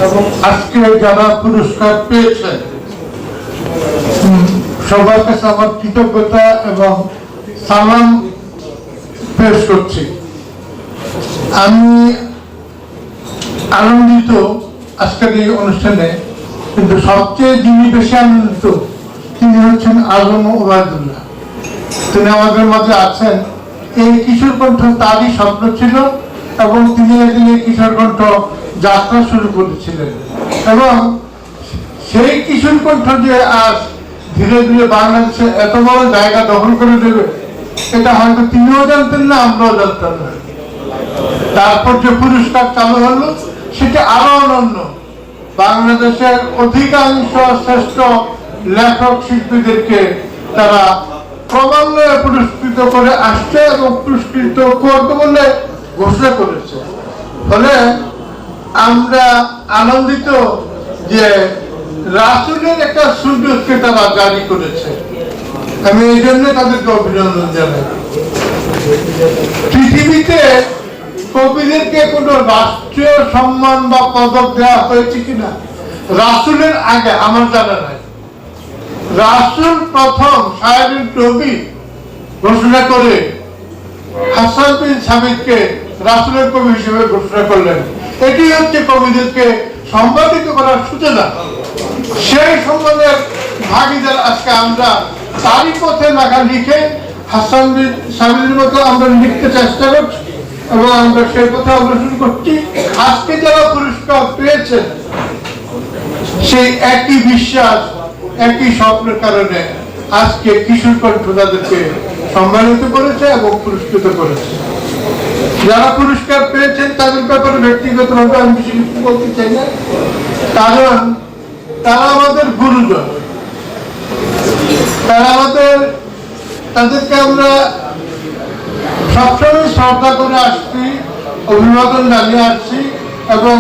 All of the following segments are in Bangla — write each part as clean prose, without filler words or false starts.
এবং আজকে যারা পুরস্কার পেয়েছেন সবার কাছে আমার কৃতজ্ঞতা এবং সালাম পেশ করছি। আমি আনন্দিত আজকের এই অনুষ্ঠানে, কিন্তু সবচেয়ে যিনি বেশি আনন্দিত তিনি হচ্ছেন আজম ওবায়দুল্লাহ। তিনি আমাদের মাঝে আছেন। এই কিশোর কণ্ঠ তারই স্বপ্ন ছিল এবং তিনি একদিন এই কিশোর কণ্ঠ যাত্রা শুরু করেছিলেন এবং সেই কিশোর কণ্ঠ যে আজ ধীরে ধীরে বাংলাদেশে এত বড় জায়গা দখল করে দেবে এটা হয়তো তিনিও জানতেন না, আমরাও জানতাম না। তারপর যে পুরস্কার চালু হলো সেটা আরো অনন্য। বাংলাদেশের অধিকাংশ শ্রেষ্ঠ লেখক শিল্পীদেরকে তারা ক্রমান্বয়ে পুরস্কৃত করে আসছে এবং পুরস্কৃত করবে বলে ঘোষণা করেছে। ফলে আমরা আনন্দিত যে রাসূলের একটা সুযোগকে তারা জারি করেছে। আমি এই জন্য তাদেরকে অভিনন্দন জানাই। পৃথিবীতে কবিদেরকে কোন রাষ্ট্রীয় সম্মান বা পদক দেওয়া হয়েছে কিনা রাসূলের আগে আমার জানা নাই। রাসূল প্রথম শায়রুল নবী ঘোষণা করে হাসান বিন সাবিতকে রাসূলের কবি হিসেবে ঘোষণা করলেন। এটি হচ্ছে কবিদেরকে সম্মানিত করার সূচনা। সেই সম্মানের ভাগীদার আজকে আমরা তারই পথে লেখা লিখে হাসান বিন সাবিতের মতো আমরা লিখতে চেষ্টা করছি এবং আমরা সেই পথে অগ্রসর করছি। আজকে যারা পুরস্কার পেয়েছেন সেই একই বিশ্বাস, একই স্বপ্নের কারণে আজকে কিশোর কণ্ঠ তাদেরকে সম্মানিত করেছে এবং পুরস্কৃত করেছে। যারা পুরস্কার পেয়েছেন তাদের ব্যাপারে ব্যক্তিগতভাবে আমি বেশি কিছু বলতে চাই না, কারণ তারা আমাদের গুরুজন। তাদেরকে আমরা সবসময় শ্রদ্ধা করে আসছি, অভিবাদন জানিয়ে আসছি এবং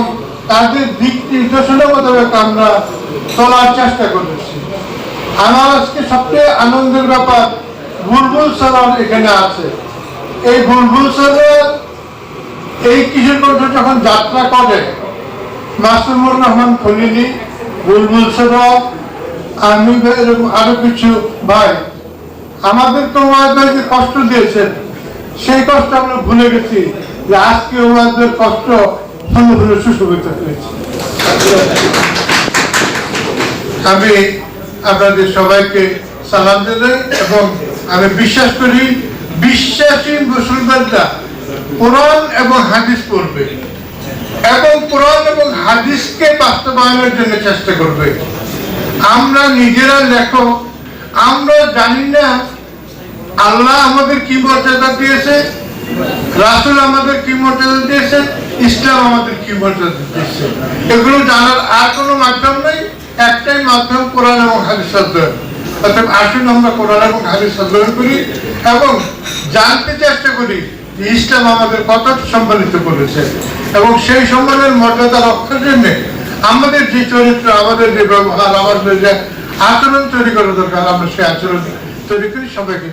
তাদের দিক নির্দেশনা মোতাবেক আমরা চলার চেষ্টা করেছি। আমার আজকে সবচেয়ে আনন্দের ব্যাপার বুলবুল স্যার এখানে আছে। এই বুলবুল স্যার এই কিশোর কণ্ঠ যখন যাত্রা করে মাসুমুর রহমান খলিলি, বুলবুল স্যার, আমি আরো কিছু ভাই আমাদেরকে ওনাদের যে কষ্ট দিয়েছেন সেই কষ্ট আমরা ভুলে গেছি যে আজকে ওনাদের কষ্ট সম্পূর্ণ সুশোভিত হয়েছে। আমি আপনাদের সবাইকে সালাম জানাই এবং আমি বিশ্বাস করি বিশ্বাসী মুসলমানরা কোরআন এবং হাদিস পড়বে এবং কোরআন এবং হাদিসকে বাস্তবায়নের জন্য চেষ্টা করবে। আমরা নিজেরা লেখক, আমরা জানি না আল্লাহ আমাদের কি মর্যাদা দিয়েছে, রাসূল আমাদের কি মর্যাদা দিয়েছে, ইসলাম আমাদের কি মর্যাদা দিয়েছে। এগুলো জানার আর কোনো মাধ্যম নেই, একটাই মাধ্যম কোরআন এবং হাদিস অধ্যয়ন। অর্থাৎ আসুন আমরা কোরআন এবং হাদিস অধ্যয়ন করি এবং জানতে চেষ্টা করি যে ইসলাম আমাদের কত সম্মানিত করেছে এবং সেই সম্মানের মর্যাদা রক্ষার জন্য আমাদের যে চরিত্র, আমাদের যে ব্যবহার, আমাদের যে আচরণ তৈরি করা দরকার আমরা সেই আচরণ তৈরি করি। সবাইকে